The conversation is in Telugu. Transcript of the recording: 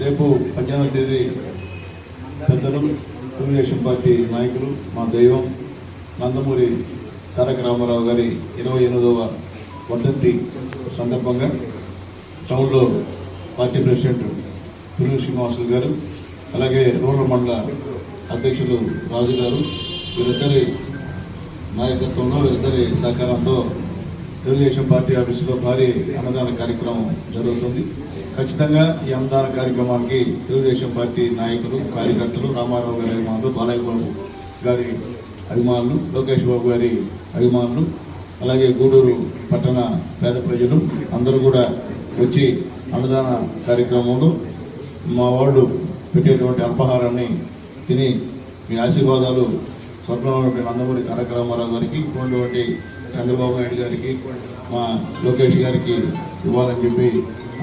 రేపు 18వ తేదీ పెద్దలు తెలుగుదేశం పార్టీ నాయకులు మా దైవం నందమూరి తారక రామారావు గారి 28వ వర్ధంతి సందర్భంగా టౌన్లో పార్టీ ప్రెసిడెంట్ పుల్లూరు శ్రీనివాసులు గారు, అలాగే రూరల్ మండల అధ్యక్షులు రాజు గారు, వీరిద్దరి నాయకత్వంలో వీరిద్దరి సహకారంతో తెలుగుదేశం పార్టీ ఆఫీసులో భారీ అన్నదాన కార్యక్రమం జరుగుతుంది. ఖచ్చితంగా ఈ అన్నదాన కార్యక్రమానికి తెలుగుదేశం పార్టీ నాయకులు, కార్యకర్తలు, రామారావు గారి అభిమానులు, బాలయ్య బాబు గారి అభిమానులు, లోకేష్ బాబు గారి అభిమానులు, అలాగే గూడూరు పట్టణ పేద ప్రజలు అందరూ కూడా వచ్చి అన్నదాన కార్యక్రమంలో మా వాళ్ళు పెట్టేటువంటి అల్పాహారాన్ని తిని మీ ఆశీర్వాదాలు స్వర్గంలో నందమూరి తారక రామారావు గారికి, ఉన్నటువంటి చంద్రబాబు నాయుడు గారికి, మా లోకేష్ గారికి ఇవ్వాలని చెప్పి